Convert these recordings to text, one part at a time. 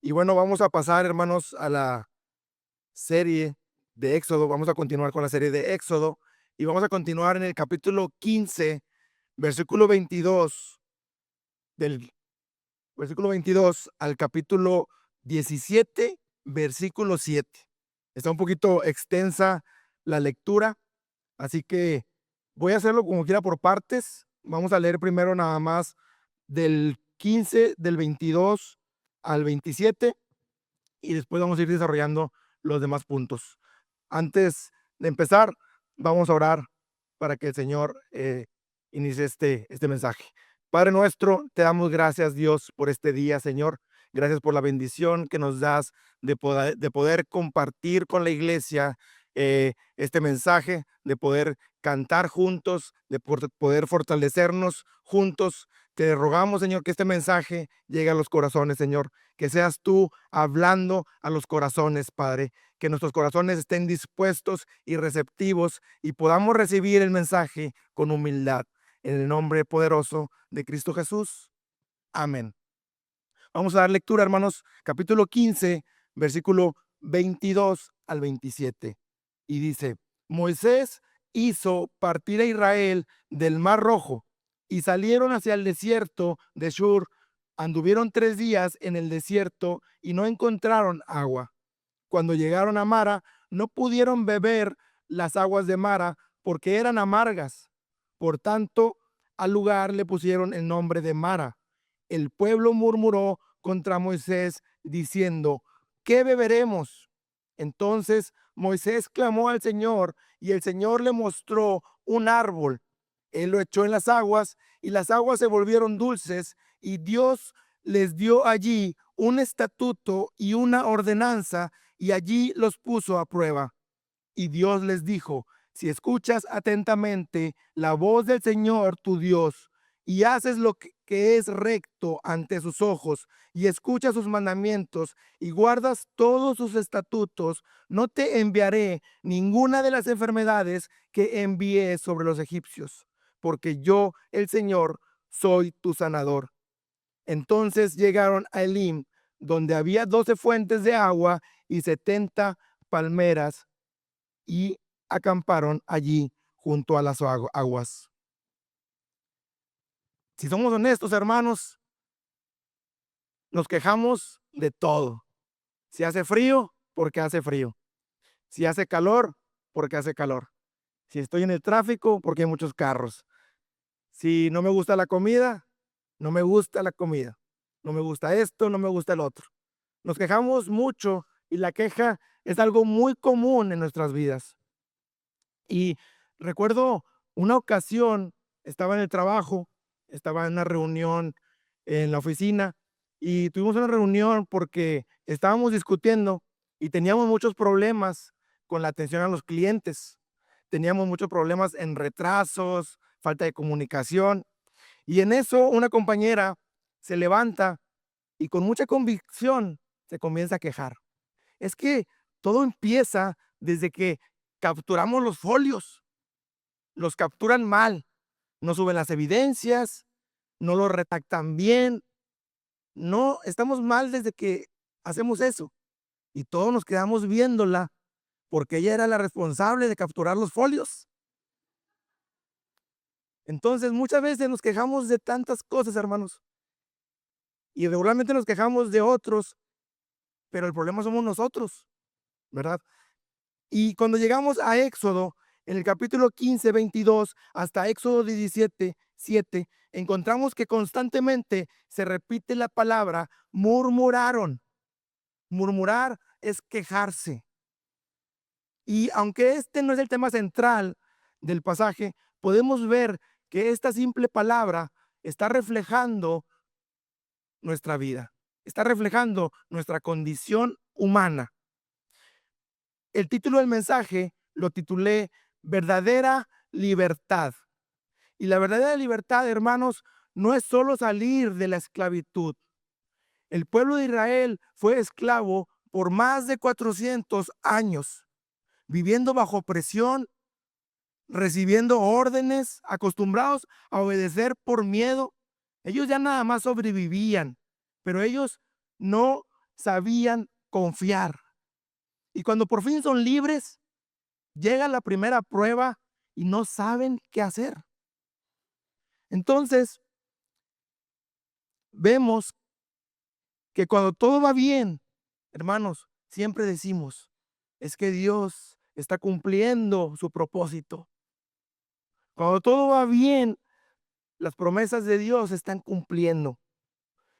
Y bueno, vamos a pasar, hermanos, a la serie de Éxodo. Vamos a continuar con la serie de Éxodo y vamos a continuar en el capítulo 15, versículo 22, del versículo 22 al capítulo 17, versículo 7. Está un poquito extensa la lectura, así que voy a hacerlo como quiera por partes. Vamos a leer primero nada más del 15, del 22 al 27 y después vamos a ir desarrollando los demás puntos. Antes de empezar, vamos a orar para que el Señor inicie este mensaje. Padre nuestro, te damos gracias, Dios, por este día, Señor. Gracias por la bendición que nos das de poder compartir con la iglesia este mensaje, de poder cantar juntos, de poder fortalecernos juntos. Te rogamos, Señor, que este mensaje llegue a los corazones, Señor, que seas tú hablando a los corazones, Padre, que nuestros corazones estén dispuestos y receptivos y podamos recibir el mensaje con humildad. En el nombre poderoso de Cristo Jesús. Amén. Vamos a dar lectura, hermanos, capítulo 15, versículo 22 al 27. Y dice, Moisés hizo partir a Israel del Mar Rojo y salieron hacia el desierto de Shur. Anduvieron 3 días en el desierto y no encontraron agua. Cuando llegaron a Mara, no pudieron beber las aguas de Mara porque eran amargas. Por tanto, al lugar le pusieron el nombre de Mara. El pueblo murmuró contra Moisés diciendo, ¿qué beberemos? Entonces Moisés clamó al Señor y el Señor le mostró un árbol. Él lo echó en las aguas y las aguas se volvieron dulces y Dios les dio allí un estatuto y una ordenanza y allí los puso a prueba. Y Dios les dijo, si escuchas atentamente la voz del Señor tu Dios y haces lo que es recto ante sus ojos y escuchas sus mandamientos y guardas todos sus estatutos, no te enviaré ninguna de las enfermedades que envié sobre los egipcios, porque yo, el Señor, soy tu sanador. Entonces llegaron a Elim, donde había 12 fuentes de agua y 70 palmeras, y acamparon allí junto a las aguas. Si somos honestos, hermanos, nos quejamos de todo. Si hace frío, porque hace frío. Si hace calor, porque hace calor. Si estoy en el tráfico, porque hay muchos carros. Si no me gusta la comida, no me gusta la comida. No me gusta esto, no me gusta el otro. Nos quejamos mucho y la queja es algo muy común en nuestras vidas. Y recuerdo una ocasión, estaba en el trabajo, estaba en una reunión en la oficina y tuvimos una reunión porque estábamos discutiendo y teníamos muchos problemas con la atención a los clientes. Teníamos muchos problemas en retrasos, falta de comunicación. Y en eso una compañera se levanta y con mucha convicción se comienza a quejar. Es que todo empieza desde que capturamos los folios, los capturan mal, no suben las evidencias, no lo redactan bien, no, estamos mal desde que hacemos eso. Y todos nos quedamos viéndola porque ella era la responsable de capturar los folios. Entonces, muchas veces nos quejamos de tantas cosas, hermanos, y regularmente nos quejamos de otros, pero el problema somos nosotros, ¿verdad? Y cuando llegamos a Éxodo, en el capítulo 15, 22, hasta Éxodo 17, 7, encontramos que constantemente se repite la palabra murmuraron. Murmurar es quejarse. Y aunque este no es el tema central del pasaje, podemos ver que esta simple palabra está reflejando nuestra vida, está reflejando nuestra condición humana. El título del mensaje lo titulé Verdadera libertad. Y la verdadera libertad, hermanos, no es solo salir de la esclavitud. El pueblo de Israel fue esclavo por más de 400 años, viviendo bajo presión, recibiendo órdenes, acostumbrados a obedecer por miedo. Ellos ya nada más sobrevivían, pero ellos no sabían confiar. Y cuando por fin son libres, llega la primera prueba y no saben qué hacer. Entonces, vemos que cuando todo va bien, hermanos, siempre decimos, es que Dios está cumpliendo su propósito. Cuando todo va bien, las promesas de Dios se están cumpliendo.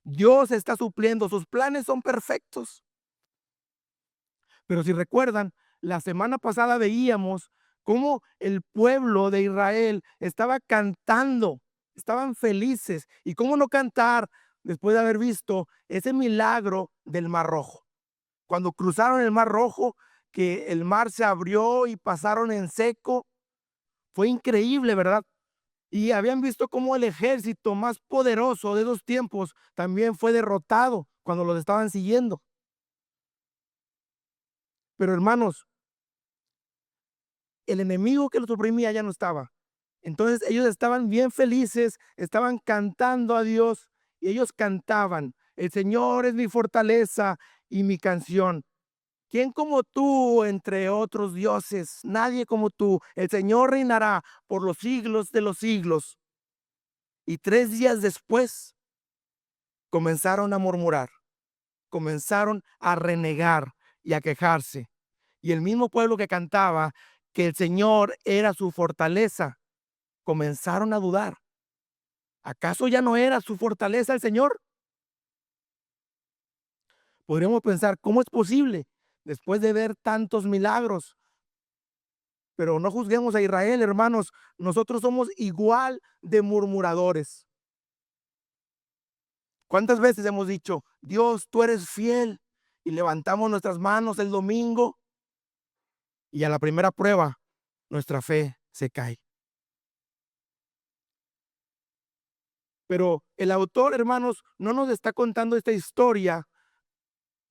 Dios está supliendo, sus planes son perfectos. Pero si recuerdan, la semana pasada veíamos cómo el pueblo de Israel estaba cantando, estaban felices. ¿Y cómo no cantar después de haber visto ese milagro del Mar Rojo? Cuando cruzaron el Mar Rojo, que el mar se abrió y pasaron en seco, fue increíble, ¿verdad? Y habían visto cómo el ejército más poderoso de esos tiempos también fue derrotado cuando los estaban siguiendo. Pero hermanos, el enemigo que los oprimía ya no estaba. Entonces ellos estaban bien felices, estaban cantando a Dios y ellos cantaban, el Señor es mi fortaleza y mi canción. ¿Quién como tú entre otros dioses? Nadie como tú. El Señor reinará por los siglos de los siglos. Y 3 días después comenzaron a murmurar, comenzaron a renegar y a quejarse. Y el mismo pueblo que cantaba que el Señor era su fortaleza, comenzaron a dudar. ¿Acaso ya no era su fortaleza el Señor? Podríamos pensar, ¿cómo es posible después de ver tantos milagros? Pero no juzguemos a Israel, hermanos. Nosotros somos igual de murmuradores. ¿Cuántas veces hemos dicho, Dios, tú eres fiel? Y levantamos nuestras manos el domingo y a la primera prueba nuestra fe se cae. Pero el autor, hermanos, no nos está contando esta historia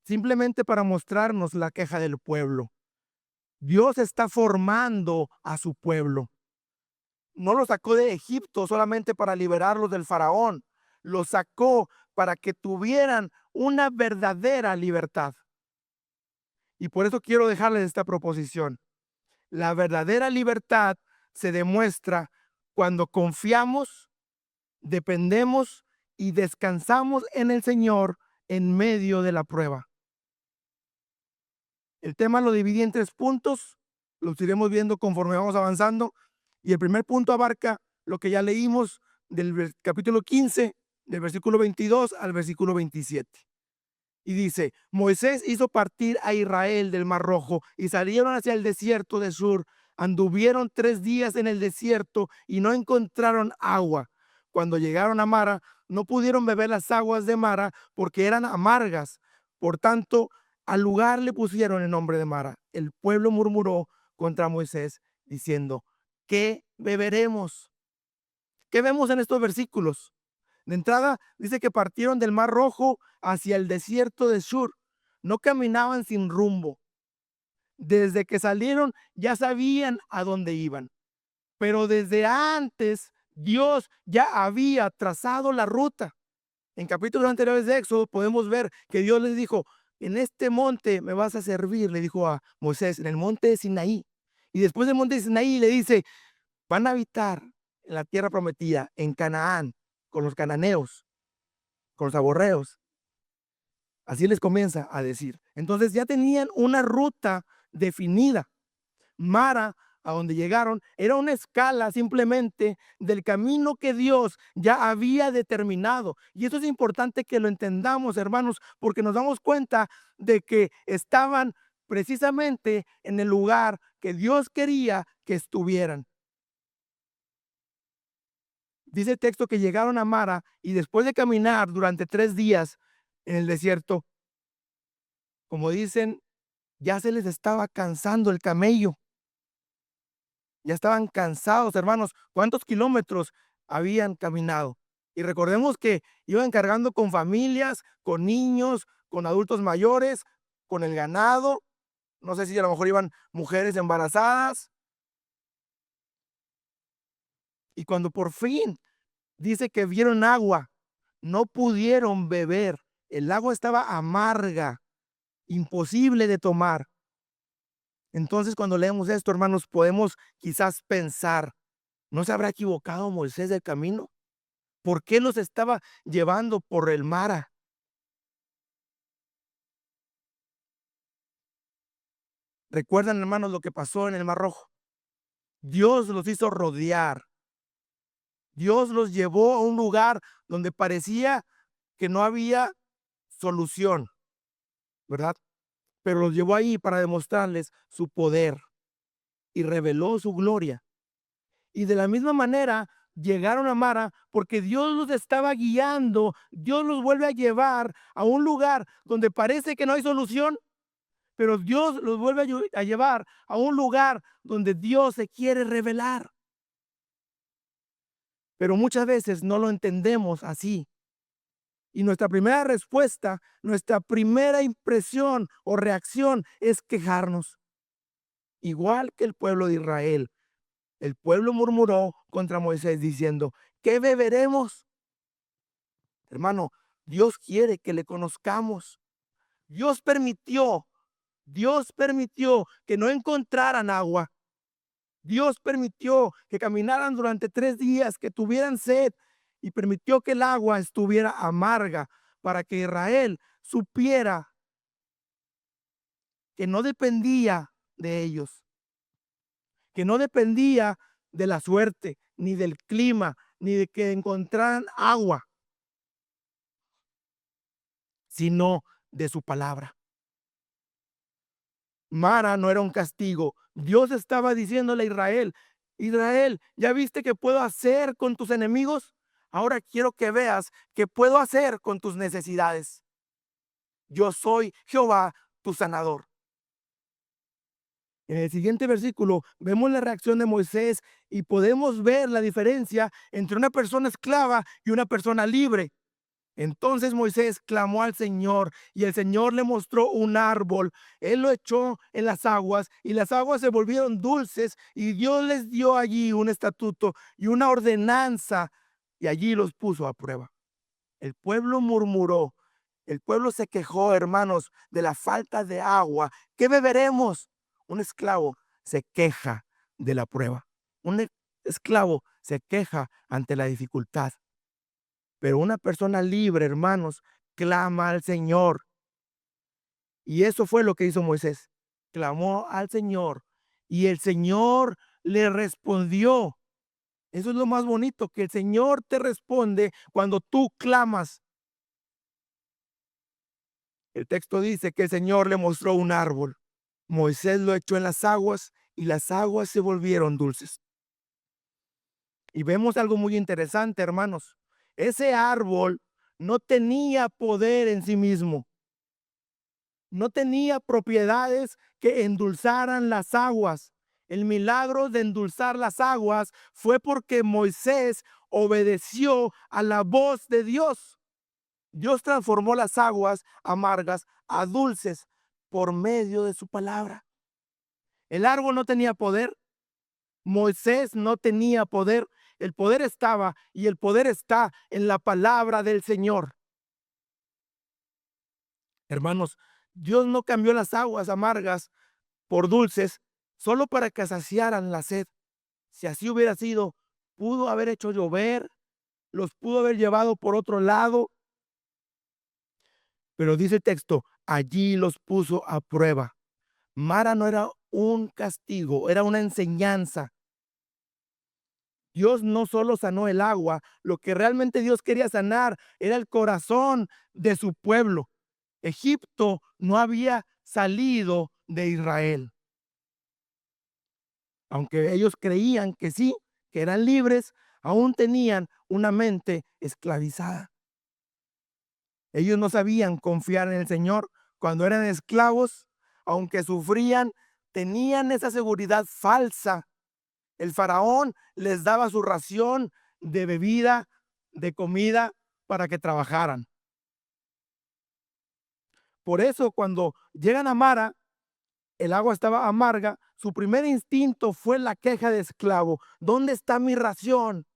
simplemente para mostrarnos la queja del pueblo. Dios está formando a su pueblo. No lo sacó de Egipto solamente para liberarlos del faraón. Lo sacó para que tuvieran una verdadera libertad. Y por eso quiero dejarles esta proposición. La verdadera libertad se demuestra cuando confiamos, dependemos y descansamos en el Señor en medio de la prueba. El tema lo dividí en 3 puntos, los iremos viendo conforme vamos avanzando. Y el primer punto abarca lo que ya leímos del capítulo 15, del versículo 22 al versículo 27. Y dice, Moisés hizo partir a Israel del Mar Rojo y salieron hacia el desierto de Sur. Anduvieron 3 días en el desierto y no encontraron agua. Cuando llegaron a Mara, no pudieron beber las aguas de Mara porque eran amargas. Por tanto, al lugar le pusieron el nombre de Mara. El pueblo murmuró contra Moisés diciendo, ¿qué beberemos? ¿Qué vemos en estos versículos? De entrada, dice que partieron del Mar Rojo hacia el desierto de Shur. No caminaban sin rumbo. Desde que salieron ya sabían a dónde iban. Pero desde antes Dios ya había trazado la ruta. En capítulos anteriores de Éxodo podemos ver que Dios les dijo, en este monte me vas a servir, le dijo a Moisés, en el monte de Sinaí. Y después del monte de Sinaí le dice, van a habitar en la tierra prometida, en Canaán, con los cananeos, con los amorreos. Así les comienza a decir. Entonces ya tenían una ruta definida. Mara, a donde llegaron, era una escala simplemente del camino que Dios ya había determinado. Y eso es importante que lo entendamos, hermanos, porque nos damos cuenta de que estaban precisamente en el lugar que Dios quería que estuvieran. Dice el texto que llegaron a Mara y después de caminar durante 3 días en el desierto, como dicen, ya se les estaba cansando el camello. Ya estaban cansados, hermanos. ¿Cuántos kilómetros habían caminado? Y recordemos que iban cargando con familias, con niños, con adultos mayores, con el ganado. No sé si a lo mejor iban mujeres embarazadas. Y cuando por fin dice que vieron agua, no pudieron beber El agua estaba amarga, imposible de tomar. Entonces, cuando leemos esto, hermanos, podemos quizás pensar, ¿no se habrá equivocado Moisés del camino? ¿Por qué los estaba llevando por el Mara? ¿Recuerdan, hermanos, lo que pasó en el Mar Rojo? Dios los hizo rodear. Dios los llevó a un lugar donde parecía que no había solución, ¿verdad? Pero los llevó ahí para demostrarles su poder y reveló su gloria. Y de la misma manera llegaron a Mara porque Dios los estaba guiando. Dios los vuelve a llevar a un lugar donde parece que no hay solución, pero Dios los vuelve a llevar a un lugar donde Dios se quiere revelar. Pero muchas veces no lo entendemos así. Y nuestra primera respuesta, nuestra primera impresión o reacción es quejarnos. Igual que el pueblo de Israel. El pueblo murmuró contra Moisés diciendo, ¿qué beberemos? Hermano, Dios quiere que le conozcamos. Dios permitió, Dios permitió que no encontraran agua. Dios permitió que caminaran durante 3 días, que tuvieran sed y permitió que el agua estuviera amarga para que Israel supiera que no dependía de ellos, que no dependía de la suerte, ni del clima, ni de que encontraran agua, sino de su palabra. Mara no era un castigo. Dios estaba diciéndole a Israel, Israel, ¿ya viste qué puedo hacer con tus enemigos? Ahora quiero que veas qué puedo hacer con tus necesidades. Yo soy Jehová, tu sanador. En el siguiente versículo vemos la reacción de Moisés y podemos ver la diferencia entre una persona esclava y una persona libre. Entonces Moisés clamó al Señor y el Señor le mostró un árbol. Él lo echó en las aguas y las aguas se volvieron dulces y Dios les dio allí un estatuto y una ordenanza y allí los puso a prueba. El pueblo murmuró, el pueblo se quejó, hermanos, de la falta de agua. ¿Qué beberemos? Un esclavo se queja de la prueba. Un esclavo se queja ante la dificultad. Pero una persona libre, hermanos, clama al Señor. Y eso fue lo que hizo Moisés. Clamó al Señor y el Señor le respondió. Eso es lo más bonito, que el Señor te responde cuando tú clamas. El texto dice que el Señor le mostró un árbol. Moisés lo echó en las aguas y las aguas se volvieron dulces. Y vemos algo muy interesante, hermanos. Ese árbol no tenía poder en sí mismo. No tenía propiedades que endulzaran las aguas. El milagro de endulzar las aguas fue porque Moisés obedeció a la voz de Dios. Dios transformó las aguas amargas a dulces por medio de su palabra. El árbol no tenía poder. Moisés no tenía poder. El poder estaba y el poder está en la palabra del Señor. Hermanos, Dios no cambió las aguas amargas por dulces solo para que saciaran la sed. Si así hubiera sido, pudo haber hecho llover, los pudo haber llevado por otro lado, pero dice el texto, allí los puso a prueba. Mara no era un castigo, era una enseñanza. Dios no solo sanó el agua, lo que realmente Dios quería sanar era el corazón de su pueblo. Egipto no había salido de Israel. Aunque ellos creían que sí, que eran libres, aún tenían una mente esclavizada. Ellos no sabían confiar en el Señor. Cuando eran esclavos, aunque sufrían, tenían esa seguridad falsa. El faraón les daba su ración de bebida, de comida, para que trabajaran. Por eso, cuando llegan a Mara, el agua estaba amarga. Su primer instinto fue la queja de esclavo. ¿Dónde está mi ración?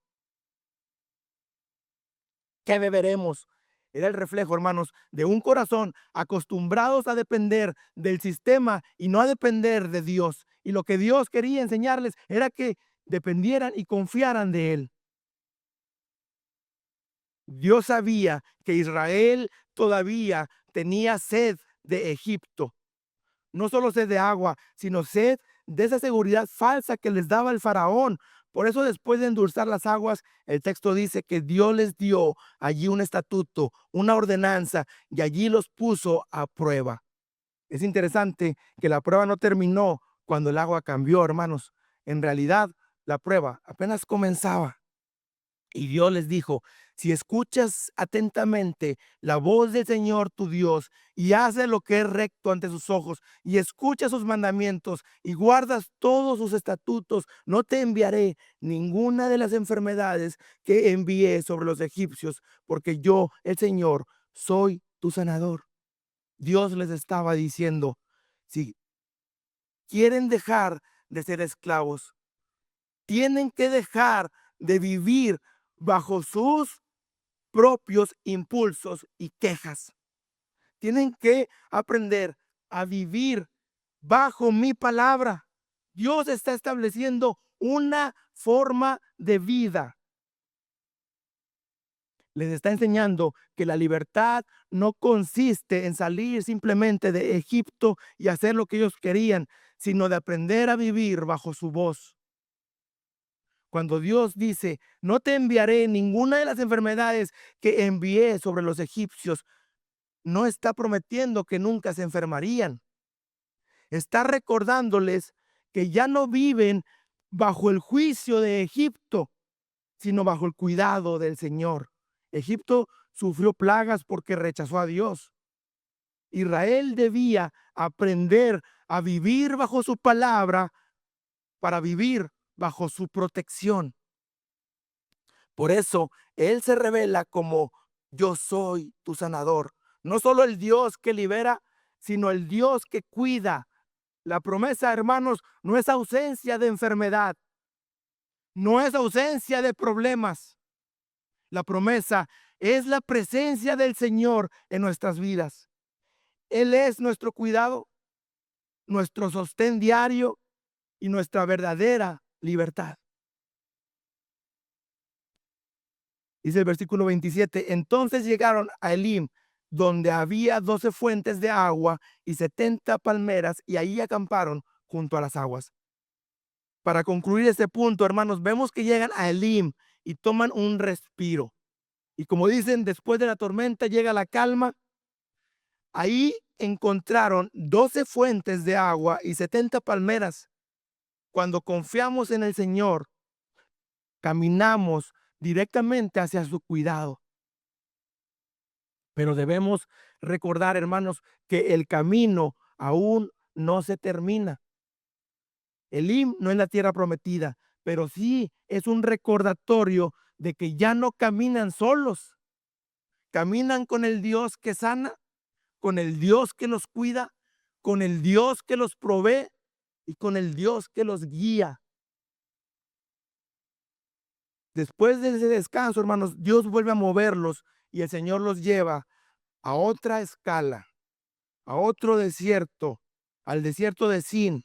¿Qué beberemos? Era el reflejo, hermanos, de un corazón acostumbrados a depender del sistema y no a depender de Dios. Y lo que Dios quería enseñarles era que dependieran y confiaran de Él. Dios sabía que Israel todavía tenía sed de Egipto. No solo sed de agua, sino sed de esa seguridad falsa que les daba el faraón. Por eso, después de endulzar las aguas, el texto dice que Dios les dio allí un estatuto, una ordenanza, y allí los puso a prueba. Es interesante que la prueba no terminó cuando el agua cambió, hermanos. En realidad, la prueba apenas comenzaba. Y Dios les dijo: si escuchas atentamente la voz del Señor tu Dios y haces lo que es recto ante sus ojos y escuchas sus mandamientos y guardas todos sus estatutos, no te enviaré ninguna de las enfermedades que envié sobre los egipcios, porque yo, el Señor, soy tu sanador. Dios les estaba diciendo: si quieren dejar de ser esclavos, tienen que dejar de vivir bajo sus propios impulsos y quejas. Tienen que aprender a vivir bajo mi palabra. Dios está estableciendo una forma de vida. Les está enseñando que la libertad no consiste en salir simplemente de Egipto y hacer lo que ellos querían, sino de aprender a vivir bajo su voz. Cuando Dios dice: no te enviaré ninguna de las enfermedades que envié sobre los egipcios, no está prometiendo que nunca se enfermarían. Está recordándoles que ya no viven bajo el juicio de Egipto, sino bajo el cuidado del Señor. Egipto sufrió plagas porque rechazó a Dios. Israel debía aprender a vivir bajo su palabra para vivir bajo su protección. Por eso Él se revela como: yo soy tu sanador. No solo el Dios que libera, sino el Dios que cuida. La promesa, hermanos, no es ausencia de enfermedad, no es ausencia de problemas. La promesa es la presencia del Señor en nuestras vidas. Él es nuestro cuidado, nuestro sostén diario y nuestra verdadera libertad. Dice el versículo 27, entonces llegaron a Elim, donde había 12 fuentes de agua y 70 palmeras, y ahí acamparon junto a las aguas. Para concluir este punto, hermanos, vemos que llegan a Elim y toman un respiro. Y como dicen, después de la tormenta llega la calma. Ahí encontraron 12 fuentes de agua y 70 palmeras. Cuando confiamos en el Señor, caminamos directamente hacia su cuidado. Pero debemos recordar, hermanos, que el camino aún no se termina. Elim no es la tierra prometida, pero sí es un recordatorio de que ya no caminan solos. Caminan con el Dios que sana, con el Dios que los cuida, con el Dios que los provee y con el Dios que los guía. Después de ese descanso, hermanos, Dios vuelve a moverlos y el Señor los lleva a otra escala, a otro desierto, al desierto de Sin.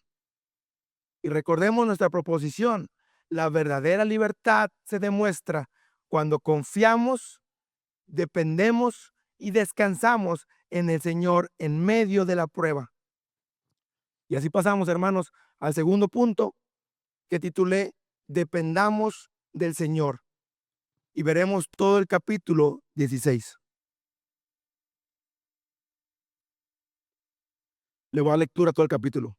Y recordemos nuestra proposición: la verdadera libertad se demuestra cuando confiamos, dependemos y descansamos en el Señor en medio de la prueba. Y así pasamos, hermanos, al segundo punto que titulé: dependamos del Señor. Y veremos todo el capítulo 16. Le voy a dar lectura a todo el capítulo.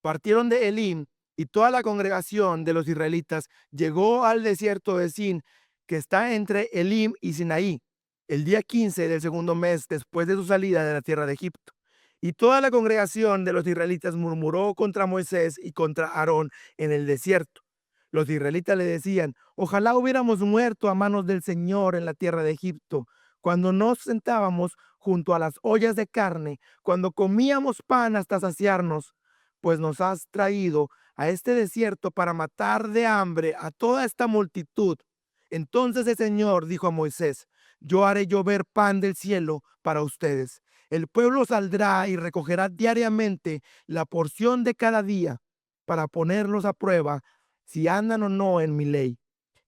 Partieron de Elim y toda la congregación de los israelitas llegó al desierto de Sin, que está entre Elim y Sinaí, el día 15 del segundo mes después de su salida de la tierra de Egipto. Y toda la congregación de los israelitas murmuró contra Moisés y contra Aarón en el desierto. Los israelitas le decían: ojalá hubiéramos muerto a manos del Señor en la tierra de Egipto, cuando nos sentábamos junto a las ollas de carne, cuando comíamos pan hasta saciarnos, pues nos has traído a este desierto para matar de hambre a toda esta multitud. Entonces el Señor dijo a Moisés: yo haré llover pan del cielo para ustedes. El pueblo saldrá y recogerá diariamente la porción de cada día para ponerlos a prueba si andan o no en mi ley.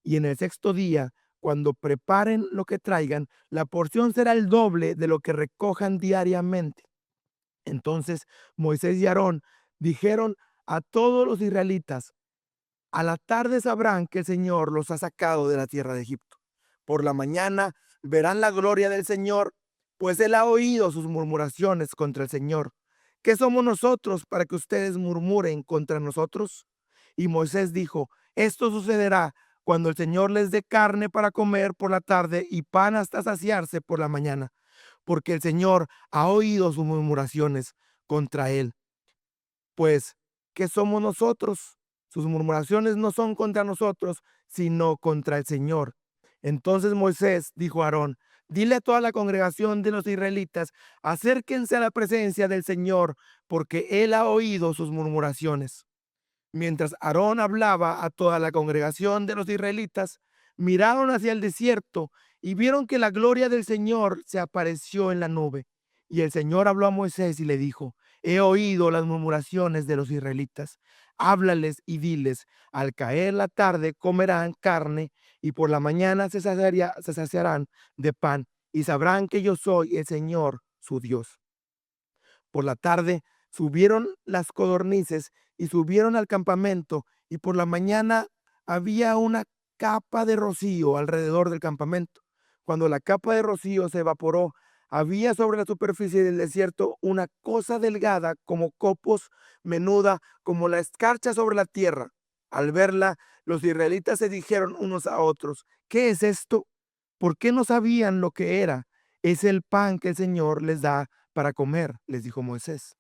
Y en el sexto día, cuando preparen lo que traigan, la porción será el doble de lo que recojan diariamente. Entonces Moisés y Aarón dijeron a todos los israelitas: a la tarde sabrán que el Señor los ha sacado de la tierra de Egipto. Por la mañana verán la gloria del Señor, pues él ha oído sus murmuraciones contra el Señor. ¿Qué somos nosotros para que ustedes murmuren contra nosotros? Y Moisés dijo: esto sucederá cuando el Señor les dé carne para comer por la tarde y pan hasta saciarse por la mañana, porque el Señor ha oído sus murmuraciones contra él. Pues, ¿qué somos nosotros? Sus murmuraciones no son contra nosotros, sino contra el Señor. Entonces Moisés dijo a Aarón: dile a toda la congregación de los israelitas: acérquense a la presencia del Señor, porque él ha oído sus murmuraciones. Mientras Aarón hablaba a toda la congregación de los israelitas, miraron hacia el desierto y vieron que la gloria del Señor se apareció en la nube. Y el Señor habló a Moisés y le dijo: he oído las murmuraciones de los israelitas. Háblales y diles: al caer la tarde comerán carne y por la mañana se saciarán de pan y sabrán que yo soy el Señor su Dios. Por la tarde subieron las codornices y subieron al campamento, y por la mañana había una capa de rocío alrededor del campamento. Cuando la capa de rocío se evaporó, había sobre la superficie del desierto una cosa delgada como copos, menuda como la escarcha sobre la tierra. Al verla, los israelitas se dijeron unos a otros: ¿qué es esto? ¿Por qué no sabían lo que era? Es el pan que el Señor les da para comer, les dijo Moisés.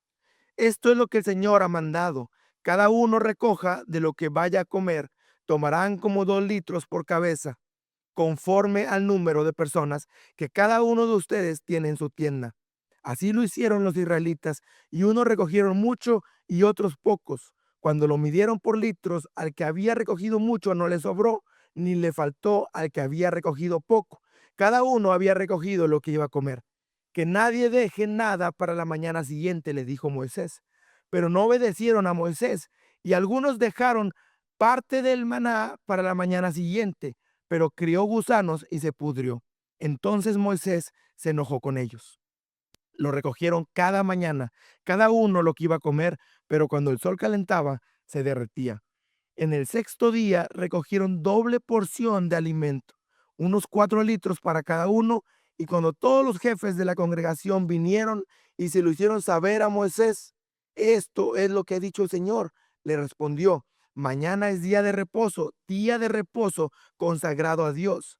Esto es lo que el Señor ha mandado: cada uno recoja de lo que vaya a comer. Tomarán como 2 litros por cabeza, conforme al número de personas que cada uno de ustedes tiene en su tienda. Así lo hicieron los israelitas, y unos recogieron mucho y otros pocos. Cuando lo midieron por litros, al que había recogido mucho no le sobró, ni le faltó al que había recogido poco. Cada uno había recogido lo que iba a comer. Que nadie deje nada para la mañana siguiente, le dijo Moisés. Pero no obedecieron a Moisés, y algunos dejaron parte del maná para la mañana siguiente, pero crió gusanos y se pudrió. Entonces Moisés se enojó con ellos. Lo recogieron cada mañana, cada uno lo que iba a comer, pero cuando el sol calentaba, se derretía. En el sexto día recogieron doble porción de alimento, unos 4 litros para cada uno, y cuando todos los jefes de la congregación vinieron y se lo hicieron saber a Moisés: esto es lo que ha dicho el Señor, le respondió: mañana es día de reposo consagrado a Dios.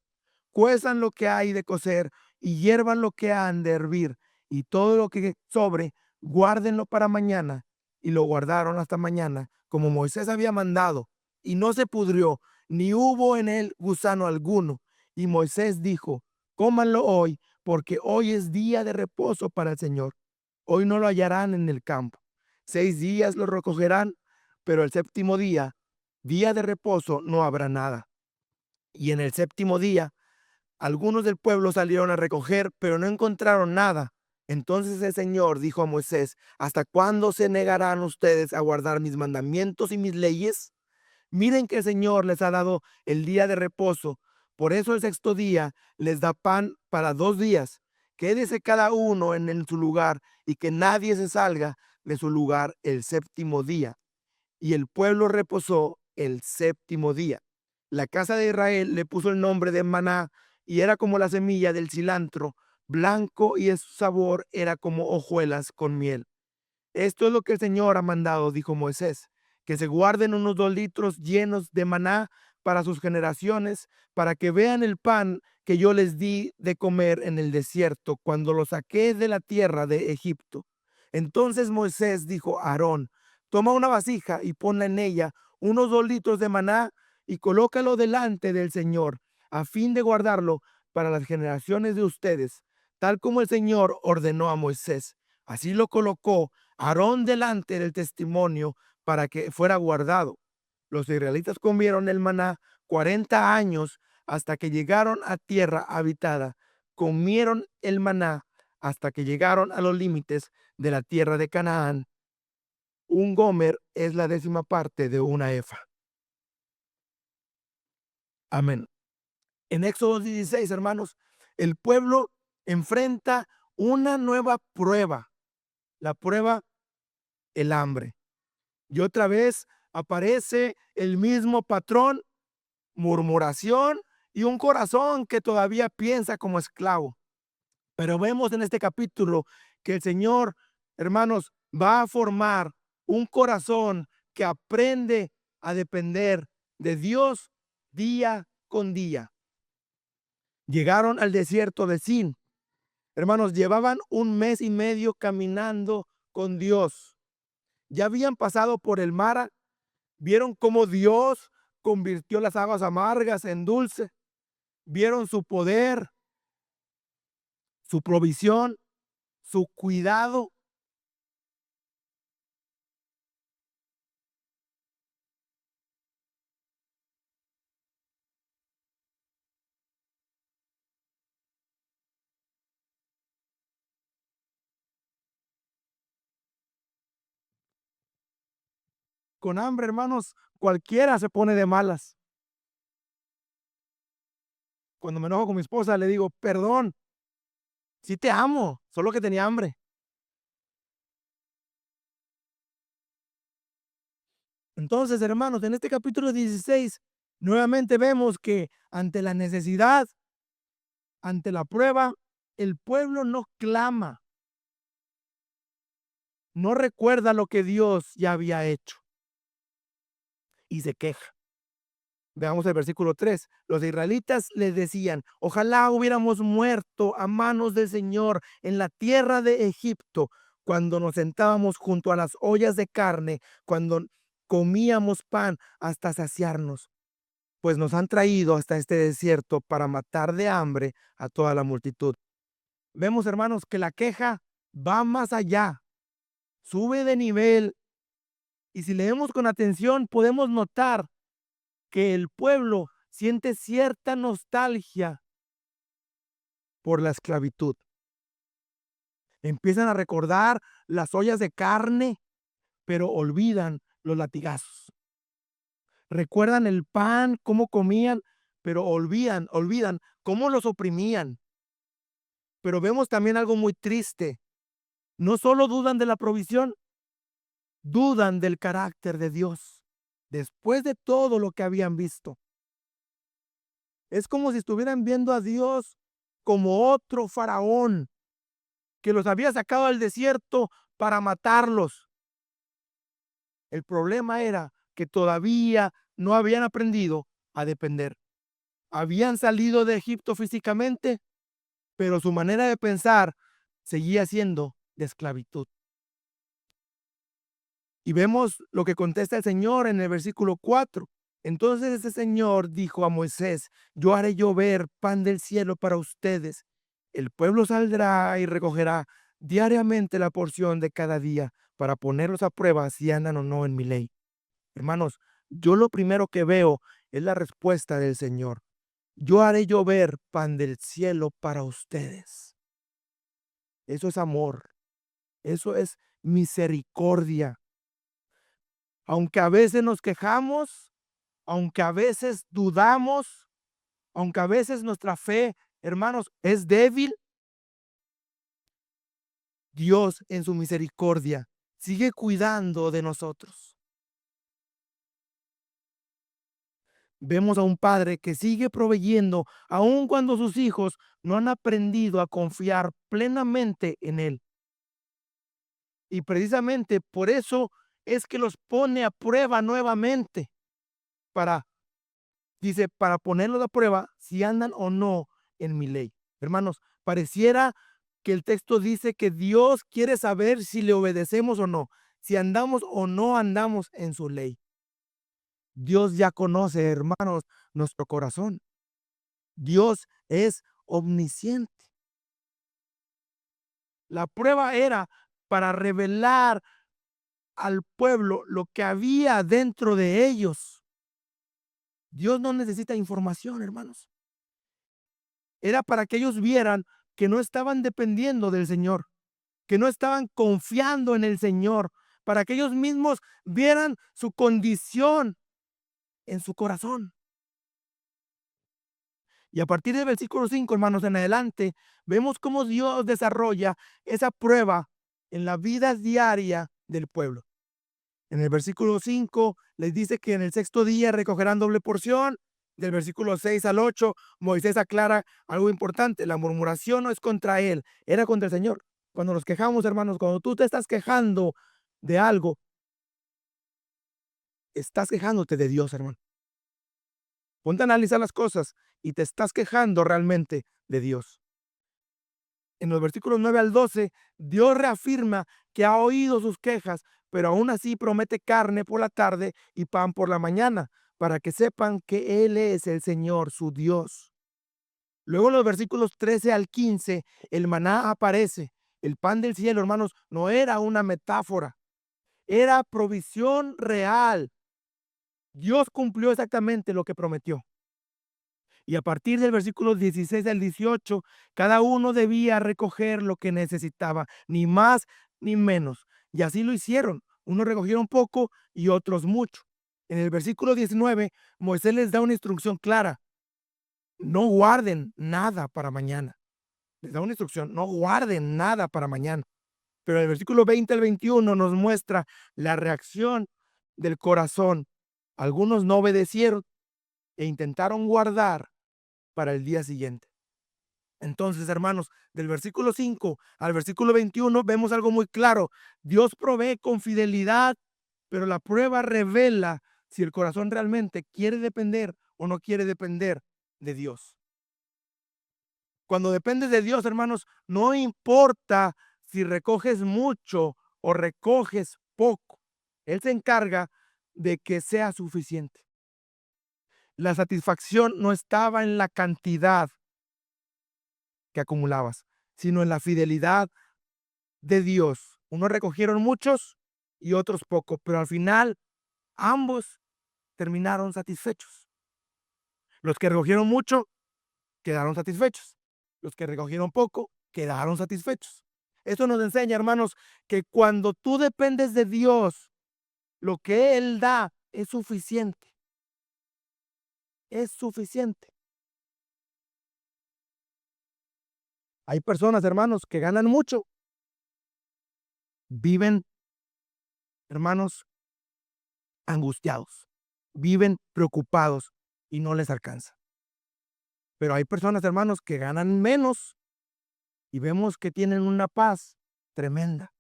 Cuezan lo que hay de cocer y hiervan lo que han de hervir, y todo lo que sobre, guárdenlo para mañana. Y lo guardaron hasta mañana, como Moisés había mandado, y no se pudrió, ni hubo en él gusano alguno. Y Moisés dijo: cómanlo hoy, porque hoy es día de reposo para el Señor. Hoy no lo hallarán en el campo. 6 días lo recogerán, pero el séptimo día, día de reposo, no habrá nada. Y en el séptimo día, algunos del pueblo salieron a recoger, pero no encontraron nada. Entonces el Señor dijo a Moisés: ¿hasta cuándo se negarán ustedes a guardar mis mandamientos y mis leyes? Miren que el Señor les ha dado el día de reposo. Por eso el sexto día les da pan para 2 días. Quédese cada uno su lugar, y que nadie se salga de su lugar el séptimo día. Y el pueblo reposó el séptimo día. La casa de Israel le puso el nombre de maná, y era como la semilla del cilantro, blanco, y su sabor era como hojuelas con miel. Esto es lo que el Señor ha mandado, dijo Moisés: que se guarden unos 2 litros llenos de maná para sus generaciones, para que vean el pan que yo les di de comer en el desierto cuando los saqué de la tierra de Egipto. Entonces Moisés dijo a Aarón: toma una vasija y ponla en ella unos 2 litros de maná y colócalo delante del Señor, a fin de guardarlo para las generaciones de ustedes, tal como el Señor ordenó a Moisés. Así lo colocó Aarón delante del testimonio para que fuera guardado. Los israelitas comieron el maná 40 años hasta que llegaron a tierra habitada, comieron el maná hasta que llegaron a los límites de la tierra de Canaán. Un gomer es la 10ª parte de una efa. Amén. En Éxodo 16, hermanos, el pueblo enfrenta una nueva prueba. La prueba, el hambre. Y otra vez aparece el mismo patrón: murmuración y un corazón que todavía piensa como esclavo. Pero vemos en este capítulo que el Señor, hermanos, va a formar un corazón que aprende a depender de Dios día con día. Llegaron al desierto de Sin. Hermanos, llevaban 1 mes y medio caminando con Dios. Ya habían pasado por el mar. Vieron cómo Dios convirtió las aguas amargas en dulce. Vieron su poder, su provisión, su cuidado. Con hambre, hermanos, cualquiera se pone de malas. Cuando me enojo con mi esposa, le digo: perdón, sí te amo, solo que tenía hambre. Entonces, hermanos, en este capítulo 16, nuevamente vemos que ante la necesidad, ante la prueba, el pueblo no clama, no recuerda lo que Dios ya había hecho y se queja. Veamos el versículo 3. Los israelitas les decían: ojalá hubiéramos muerto a manos del Señor en la tierra de Egipto, cuando nos sentábamos junto a las ollas de carne, cuando comíamos pan hasta saciarnos, pues nos han traído hasta este desierto para matar de hambre a toda la multitud. Vemos, hermanos, que la queja va más allá, sube de nivel, y si leemos con atención podemos notar que el pueblo siente cierta nostalgia por la esclavitud. Empiezan a recordar las ollas de carne, pero olvidan los latigazos. Recuerdan el pan, cómo comían, pero olvidan cómo los oprimían. Pero vemos también algo muy triste. No solo dudan de la provisión, dudan del carácter de Dios. Después de todo lo que habían visto, es como si estuvieran viendo a Dios como otro faraón que los había sacado al desierto para matarlos. El problema era que todavía no habían aprendido a depender. Habían salido de Egipto físicamente, pero su manera de pensar seguía siendo de esclavitud. Y vemos lo que contesta el Señor en el versículo 4. Entonces ese Señor dijo a Moisés: yo haré llover pan del cielo para ustedes. El pueblo saldrá y recogerá diariamente la porción de cada día para ponerlos a prueba si andan o no en mi ley. Hermanos, yo lo primero que veo es la respuesta del Señor: yo haré llover pan del cielo para ustedes. Eso es amor, eso es misericordia. Aunque a veces nos quejamos, aunque a veces dudamos, aunque a veces nuestra fe, hermanos, es débil, Dios en su misericordia sigue cuidando de nosotros. Vemos a un padre que sigue proveyendo aun cuando sus hijos no han aprendido a confiar plenamente en él. Y precisamente por eso es que los pone a prueba nuevamente para, dice, para ponerlos a prueba si andan o no en mi ley. Hermanos, pareciera que el texto dice que Dios quiere saber si le obedecemos o no, si andamos o no andamos en su ley. Dios ya conoce, hermanos, nuestro corazón. Dios es omnisciente. La prueba era para revelar al pueblo lo que había dentro de ellos. Dios no necesita información, hermanos. Era para que ellos vieran que no estaban dependiendo del Señor, que no estaban confiando en el Señor, para que ellos mismos vieran su condición en su corazón. Y a partir del versículo 5, hermanos, en adelante, vemos cómo Dios desarrolla esa prueba en la vida diaria del pueblo. En el versículo 5 les dice que en el sexto día recogerán doble porción. Del versículo 6 al 8, Moisés aclara algo importante. La murmuración no es contra él, era contra el Señor. Cuando nos quejamos, hermanos, cuando tú te estás quejando de algo, estás quejándote de Dios, hermano. Ponte a analizar las cosas y te estás quejando realmente de Dios. En los versículos 9 al 12, Dios reafirma que ha oído sus quejas, pero aún así promete carne por la tarde y pan por la mañana, para que sepan que Él es el Señor, su Dios. Luego en los versículos 13 al 15, el maná aparece. El pan del cielo, hermanos, no era una metáfora, era provisión real. Dios cumplió exactamente lo que prometió. Y a partir del versículo 16 al 18, cada uno debía recoger lo que necesitaba, ni más ni menos. Y así lo hicieron. Unos recogieron poco y otros mucho. En el versículo 19, Moisés les da una instrucción clara. No guarden nada para mañana. Les da una instrucción, no guarden nada para mañana. Pero el versículo 20 al 21 nos muestra la reacción del corazón. Algunos no obedecieron e intentaron guardar para el día siguiente. Entonces, hermanos, del versículo 5 al versículo 21 vemos algo muy claro. Dios provee con fidelidad, pero la prueba revela si el corazón realmente quiere depender o no quiere depender de Dios. Cuando dependes de Dios, hermanos, no importa si recoges mucho o recoges poco. Él se encarga de que sea suficiente. La satisfacción no estaba en la cantidad que acumulabas, sino en la fidelidad de Dios. Unos recogieron muchos y otros poco, pero al final ambos terminaron satisfechos. Los que recogieron mucho quedaron satisfechos. Los que recogieron poco quedaron satisfechos. Esto nos enseña, hermanos, que cuando tú dependes de Dios, lo que Él da es suficiente. Es suficiente. Hay personas, hermanos, que ganan mucho, viven, hermanos, angustiados, viven preocupados y no les alcanza. Pero hay personas, hermanos, que ganan menos y vemos que tienen una paz tremenda.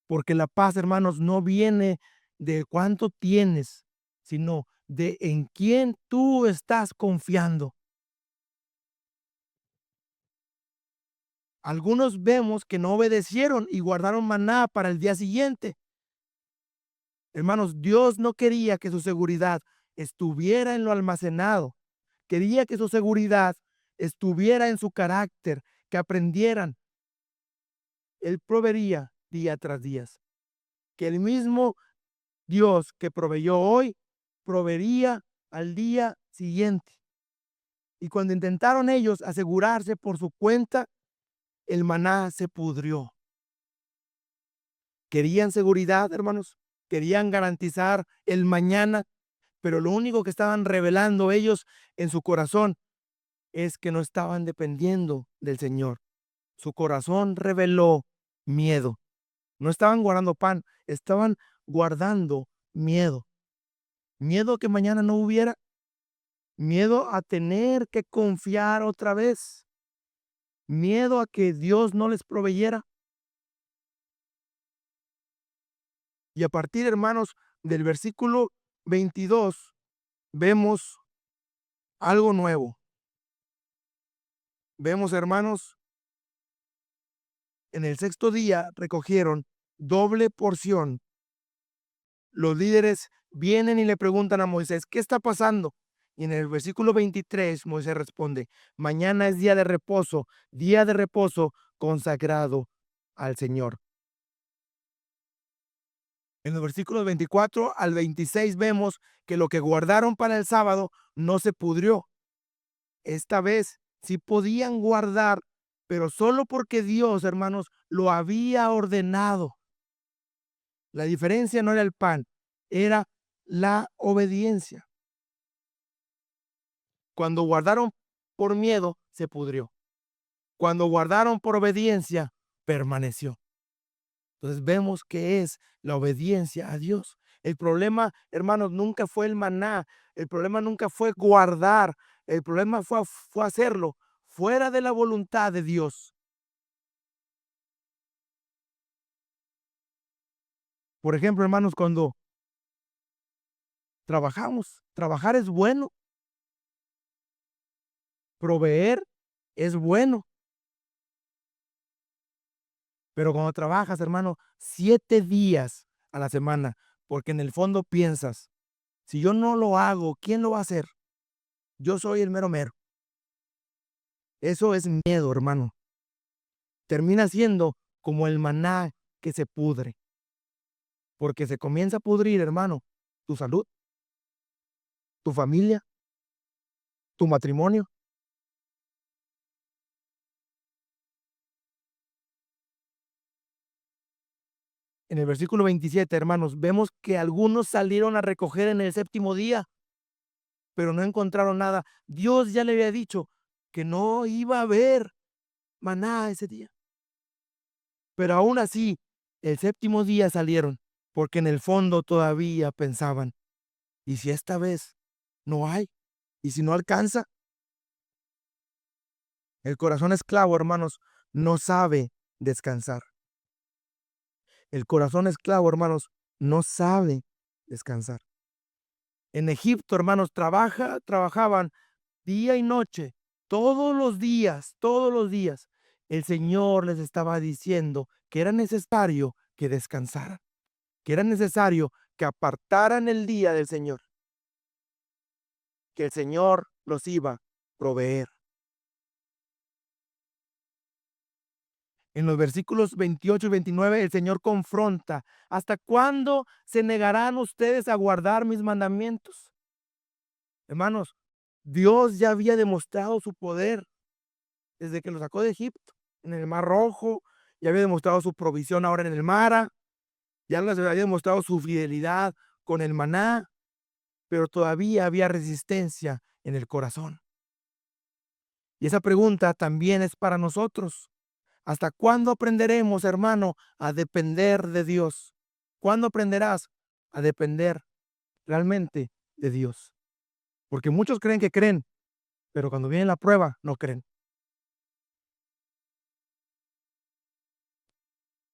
Porque la paz, hermanos, no viene de cuánto tienes, sino de en quién tú estás confiando. Algunos vemos que no obedecieron y guardaron maná para el día siguiente. Hermanos, Dios no quería que su seguridad estuviera en lo almacenado. Quería que su seguridad estuviera en su carácter, que aprendieran. Él proveería día tras día. Que el mismo Dios que proveyó hoy, proveería al día siguiente. Y cuando intentaron ellos asegurarse por su cuenta, el maná se pudrió. Querían seguridad, hermanos, querían garantizar el mañana, pero lo único que estaban revelando ellos en su corazón es que no estaban dependiendo del Señor. Su corazón reveló miedo. No estaban guardando pan, estaban guardando miedo. Miedo a que mañana no hubiera, miedo a tener que confiar otra vez, miedo a que Dios no les proveyera. Y a partir, hermanos, del versículo 22, vemos algo nuevo. Vemos, hermanos, en el sexto día recogieron doble porción. Los líderes vienen y le preguntan a Moisés, ¿qué está pasando? Y en el versículo 23, Moisés responde, mañana es día de reposo consagrado al Señor. En los versículos 24 al 26 vemos que lo que guardaron para el sábado no se pudrió. Esta vez sí podían guardar, pero solo porque Dios, hermanos, lo había ordenado. La diferencia no era el pan, era la obediencia. Cuando guardaron por miedo, se pudrió. Cuando guardaron por obediencia, permaneció. Entonces vemos que es la obediencia a Dios. El problema, hermanos, nunca fue el maná. El problema nunca fue guardar. El problema fue hacerlo fuera de la voluntad de Dios. Por ejemplo, hermanos, cuando trabajamos, trabajar es bueno, proveer es bueno, pero cuando trabajas, hermano, 7 días a la semana, porque en el fondo piensas, si yo no lo hago, ¿quién lo va a hacer? Yo soy el mero mero. Eso es miedo, hermano. Termina siendo como el maná que se pudre, porque se comienza a pudrir, hermano, tu salud, tu familia, tu matrimonio. En el versículo 27, hermanos, vemos que algunos salieron a recoger en el séptimo día, pero no encontraron nada. Dios ya le había dicho que no iba a haber maná ese día. Pero aún así, el séptimo día salieron, porque en el fondo todavía pensaban, ¿y si esta vez no hay? ¿Y si no alcanza? El corazón esclavo, hermanos, no sabe descansar. El corazón esclavo, hermanos, no sabe descansar. En Egipto, hermanos, trabajaban día y noche, todos los días. El Señor les estaba diciendo que era necesario que descansaran, que era necesario que apartaran el día del Señor, que el Señor los iba a proveer. En los versículos 28 y 29, el Señor confronta, ¿hasta cuándo se negarán ustedes a guardar mis mandamientos? Hermanos, Dios ya había demostrado su poder desde que lo sacó de Egipto, en el Mar Rojo, ya había demostrado su provisión ahora en el mar, ya les había demostrado su fidelidad con el maná, pero todavía había resistencia en el corazón. Y esa pregunta también es para nosotros. ¿Hasta cuándo aprenderemos, hermano, a depender de Dios? ¿Cuándo aprenderás a depender realmente de Dios? Porque muchos creen que creen, pero cuando viene la prueba, no creen.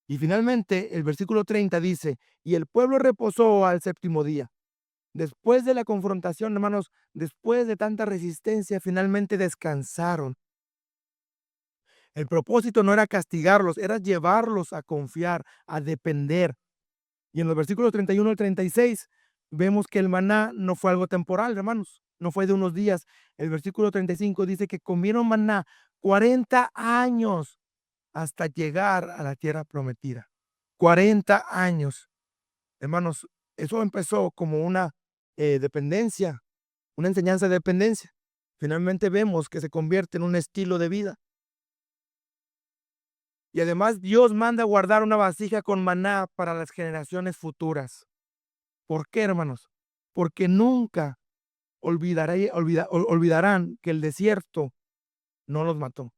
Y finalmente, el versículo 30 dice, y el pueblo reposó al séptimo día. Después de la confrontación, hermanos, después de tanta resistencia, finalmente descansaron. El propósito no era castigarlos, era llevarlos a confiar, a depender. Y en los versículos 31 al 36 vemos que el maná no fue algo temporal, hermanos, no fue de unos días. El versículo 35 dice que comieron maná 40 años hasta llegar a la tierra prometida. 40 años. Hermanos, eso empezó como una dependencia, una enseñanza de dependencia. Finalmente vemos que se convierte en un estilo de vida. Y además Dios manda guardar una vasija con maná para las generaciones futuras. ¿Por qué, hermanos? Porque nunca olvidarán que el desierto no los mató.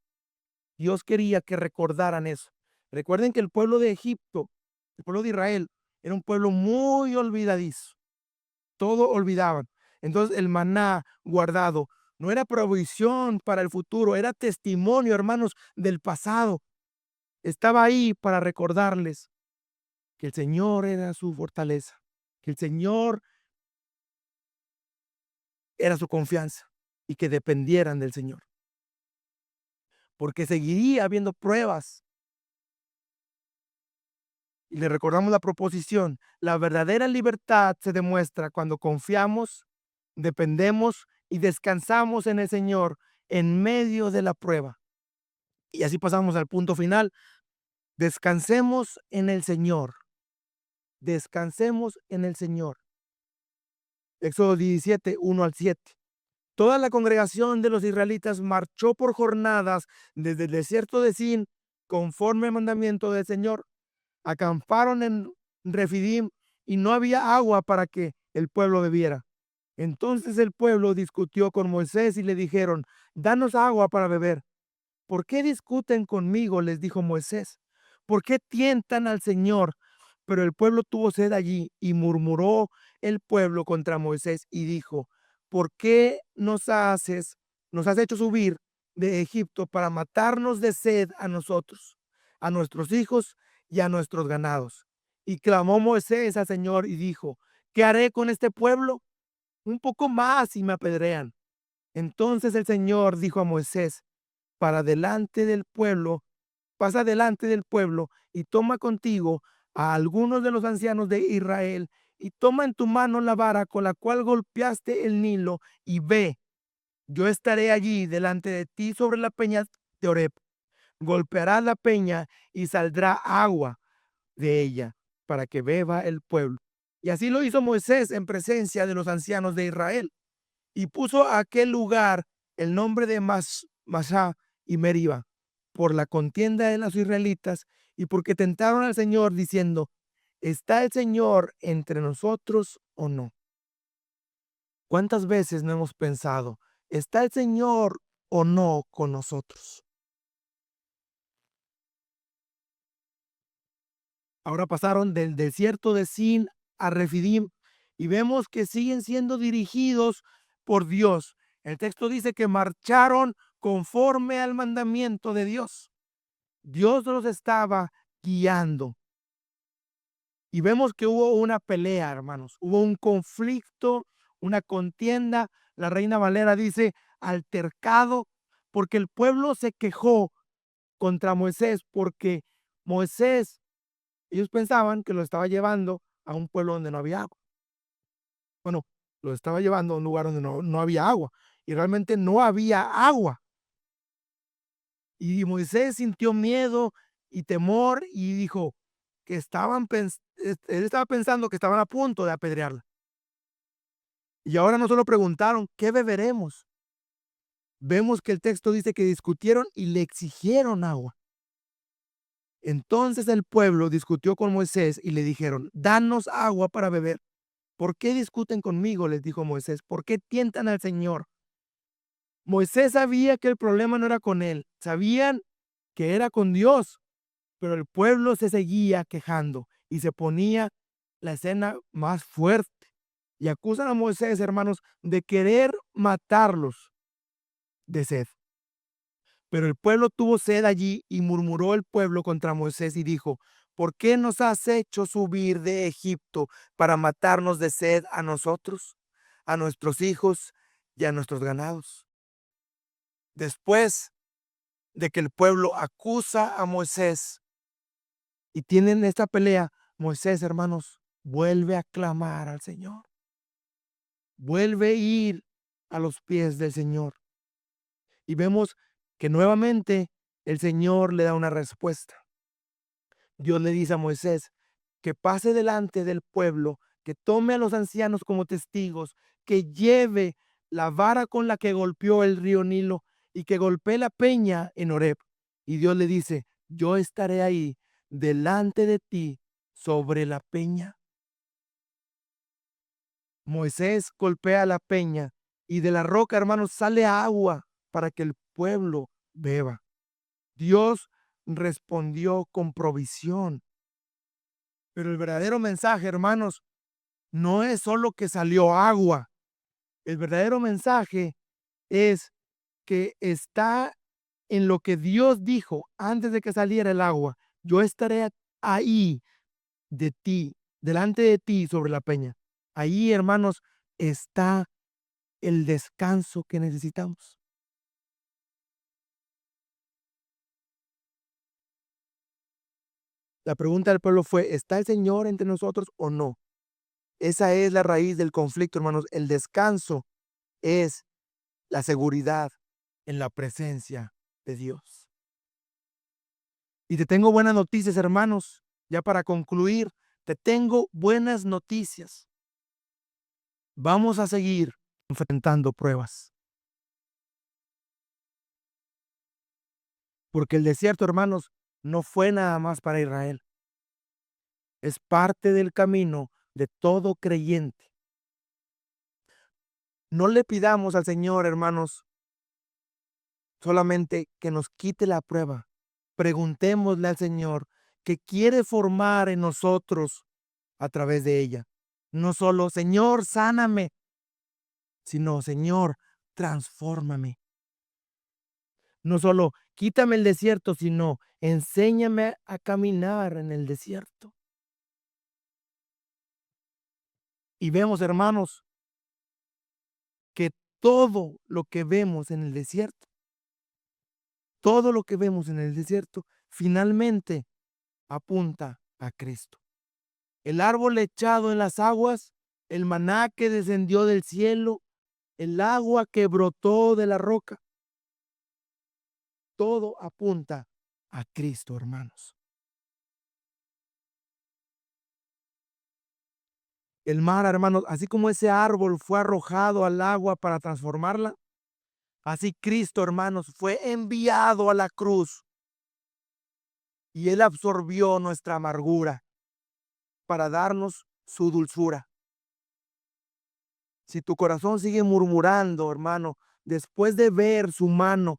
Dios quería que recordaran eso. Recuerden que el pueblo de Egipto, el pueblo de Israel, era un pueblo muy olvidadizo. Todo olvidaban. Entonces el maná guardado no era provisión para el futuro, era testimonio, hermanos, del pasado. Estaba ahí para recordarles que el Señor era su fortaleza, que el Señor era su confianza y que dependieran del Señor, porque seguiría habiendo pruebas. Y le recordamos la proposición, la verdadera libertad se demuestra cuando confiamos, dependemos y descansamos en el Señor en medio de la prueba. Y así pasamos al punto final. Descansemos en el Señor. Descansemos en el Señor. Éxodo 17, 1 al 7. Toda la congregación de los israelitas marchó por jornadas desde el desierto de Sin, conforme al mandamiento del Señor. Acamparon en Refidim y no había agua para que el pueblo bebiera. Entonces el pueblo discutió con Moisés y le dijeron: danos agua para beber. ¿Por qué discuten conmigo?, les dijo Moisés. ¿Por qué tientan al Señor? Pero el pueblo tuvo sed allí, y murmuró el pueblo contra Moisés y dijo: ¿por qué nos has hecho subir de Egipto para matarnos de sed a nosotros, a nuestros hijos y a nuestros ganados? Y clamó Moisés al Señor y dijo: ¿qué haré con este pueblo? Un poco más y me apedrean. Entonces el Señor dijo a Moisés: para delante del pueblo, pasa delante del pueblo y toma contigo a algunos de los ancianos de Israel, y toma en tu mano la vara con la cual golpeaste el Nilo, y ve, yo estaré allí delante de ti sobre la peña de Oreb. Golpearás la peña y saldrá agua de ella para que beba el pueblo. Y así lo hizo Moisés en presencia de los ancianos de Israel, y puso a aquel lugar el nombre de Masá y Meriba, por la contienda de los israelitas y porque tentaron al Señor diciendo: ¿está el Señor entre nosotros o no? ¿Cuántas veces no hemos pensado: ¿está el Señor o no con nosotros? Ahora pasaron del desierto de Sin a Refidim y vemos que siguen siendo dirigidos por Dios. El texto dice que marcharon conforme al mandamiento de Dios. Dios los estaba guiando. Y vemos que hubo una pelea, hermanos. Hubo un conflicto, una contienda. La Reina Valera dice altercado, porque el pueblo se quejó contra Moisés, porque Moisés, ellos pensaban que lo estaba llevando a un pueblo donde no había agua. Bueno, lo estaba llevando a un lugar donde no había agua. Y realmente no había agua. Y Moisés sintió miedo y temor y dijo que él estaba pensando que estaban a punto de apedrearla. Y ahora no solo preguntaron: ¿qué beberemos? Vemos que el texto dice que discutieron y le exigieron agua. Entonces el pueblo discutió con Moisés y le dijeron: danos agua para beber. ¿Por qué discuten conmigo?, les dijo Moisés. ¿Por qué tientan al Señor? Moisés sabía que el problema no era con él, sabían que era con Dios, pero el pueblo se seguía quejando y se ponía la escena más fuerte. Y acusan a Moisés, hermanos, de querer matarlos de sed. Pero el pueblo tuvo sed allí, y murmuró el pueblo contra Moisés y dijo: ¿por qué nos has hecho subir de Egipto para matarnos de sed a nosotros, a nuestros hijos y a nuestros ganados? Después de que el pueblo acusa a Moisés y tienen esta pelea, Moisés, hermanos, vuelve a clamar al Señor. Vuelve a ir a los pies del Señor. Y vemos que nuevamente el Señor le da una respuesta. Dios le dice a Moisés que pase delante del pueblo, que tome a los ancianos como testigos, que lleve la vara con la que golpeó el río Nilo y que golpee la peña en Oreb. Y Dios le dice: yo estaré ahí delante de ti sobre la peña. Moisés golpea la peña y de la roca, hermanos, sale agua para que el pueblo beba. Dios respondió con provisión. Pero el verdadero mensaje, hermanos, no es solo que salió agua. El verdadero mensaje es que está en lo que Dios dijo antes de que saliera el agua: yo estaré ahí de ti, delante de ti sobre la peña. Ahí, hermanos, está el descanso que necesitamos. La pregunta del pueblo fue: ¿está el Señor entre nosotros o no? Esa es la raíz del conflicto, hermanos. El descanso es la seguridad en la presencia de Dios. Y te tengo buenas noticias, hermanos. Ya para concluir, te tengo buenas noticias. Vamos a seguir enfrentando pruebas. Porque el desierto, hermanos, no fue nada más para Israel. Es parte del camino de todo creyente. No le pidamos al Señor, hermanos, solamente que nos quite la prueba. Preguntémosle al Señor que quiere formar en nosotros a través de ella. No solo, Señor, sáname, sino, Señor, transfórmame. No solo, quítame el desierto, sino, enséñame a caminar en el desierto. Y vemos, hermanos, que todo lo que vemos en el desierto, todo lo que vemos en el desierto, finalmente apunta a Cristo. El árbol echado en las aguas, el maná que descendió del cielo, el agua que brotó de la roca, todo apunta a Cristo, hermanos. El mar, hermanos, así como ese árbol fue arrojado al agua para transformarla, así Cristo, hermanos, fue enviado a la cruz y Él absorbió nuestra amargura para darnos su dulzura. Si tu corazón sigue murmurando, hermano, después de ver su mano,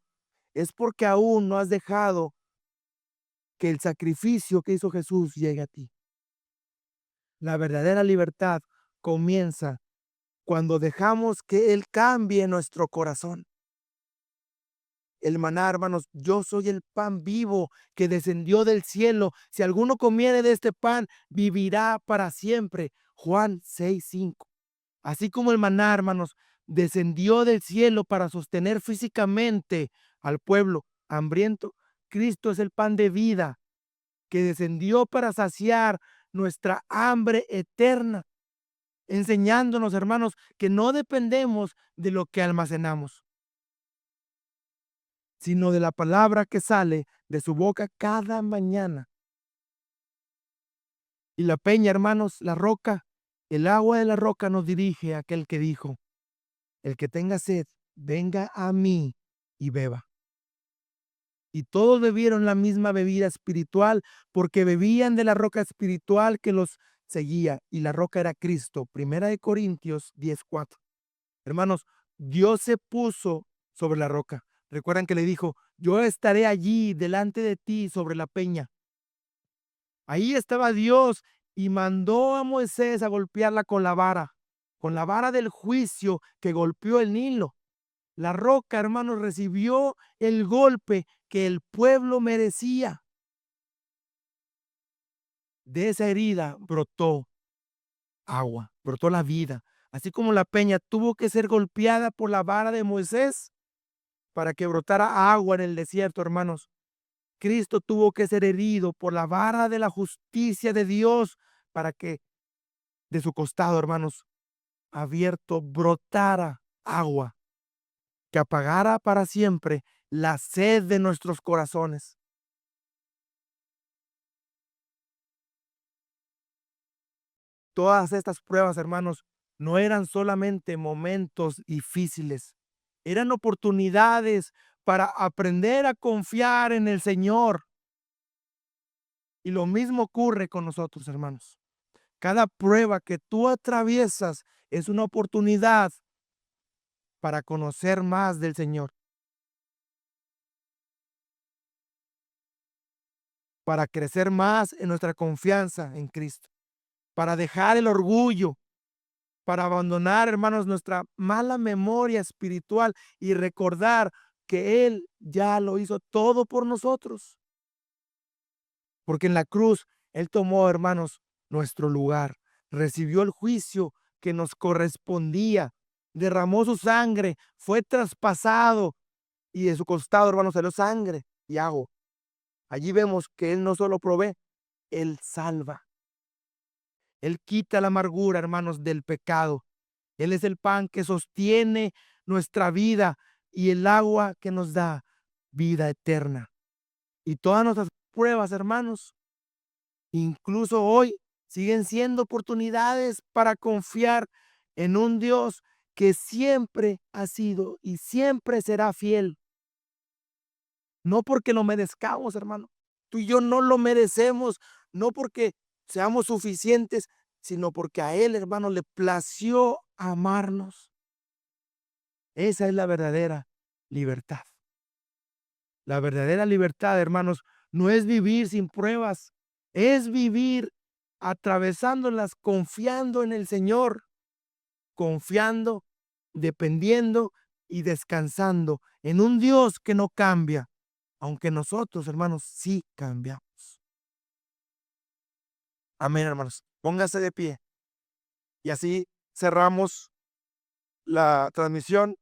es porque aún no has dejado que el sacrificio que hizo Jesús llegue a ti. La verdadera libertad comienza cuando dejamos que Él cambie nuestro corazón. El maná, hermanos, yo soy el pan vivo que descendió del cielo. Si alguno comiere de este pan, vivirá para siempre. Juan 6:5. Así como el maná, hermanos, descendió del cielo para sostener físicamente al pueblo hambriento, Cristo es el pan de vida que descendió para saciar nuestra hambre eterna, enseñándonos, hermanos, que no dependemos de lo que almacenamos, sino de la palabra que sale de su boca cada mañana. Y la peña, hermanos, la roca, el agua de la roca nos dirige a aquel que dijo, el que tenga sed, venga a mí y beba. Y todos bebieron la misma bebida espiritual porque bebían de la roca espiritual que los seguía, y la roca era Cristo. Primera de Corintios 10:4. Hermanos, Dios se puso sobre la roca. Recuerdan que le dijo, yo estaré allí delante de ti sobre la peña. Ahí estaba Dios y mandó a Moisés a golpearla con la vara del juicio que golpeó el Nilo. La roca, hermanos, recibió el golpe que el pueblo merecía. De esa herida brotó agua, brotó la vida. Así como la peña tuvo que ser golpeada por la vara de Moisés para que brotara agua en el desierto, hermanos. Cristo tuvo que ser herido por la vara de la justicia de Dios para que de su costado, hermanos, abierto, brotara agua que apagara para siempre la sed de nuestros corazones. Todas estas pruebas, hermanos, no eran solamente momentos difíciles, eran oportunidades para aprender a confiar en el Señor. Y lo mismo ocurre con nosotros, hermanos. Cada prueba que tú atraviesas es una oportunidad para conocer más del Señor, para crecer más en nuestra confianza en Cristo, para dejar el orgullo, para abandonar, hermanos, nuestra mala memoria espiritual y recordar que Él ya lo hizo todo por nosotros. Porque en la cruz Él tomó, hermanos, nuestro lugar, recibió el juicio que nos correspondía, derramó su sangre, fue traspasado y de su costado, hermanos, salió sangre y agua. Allí vemos que Él no solo provee, Él salva. Él quita la amargura, hermanos, del pecado. Él es el pan que sostiene nuestra vida y el agua que nos da vida eterna. Y todas nuestras pruebas, hermanos, incluso hoy, siguen siendo oportunidades para confiar en un Dios que siempre ha sido y siempre será fiel. No porque lo merezcamos, hermano. Tú y yo no lo merecemos, no porque seamos suficientes, sino porque a Él, hermano, le plació amarnos. Esa es la verdadera libertad. La verdadera libertad, hermanos, no es vivir sin pruebas, es vivir atravesándolas confiando en el Señor, confiando, dependiendo y descansando en un Dios que no cambia, aunque nosotros, hermanos, sí cambiamos. Amén, hermanos. Póngase de pie y así cerramos la transmisión.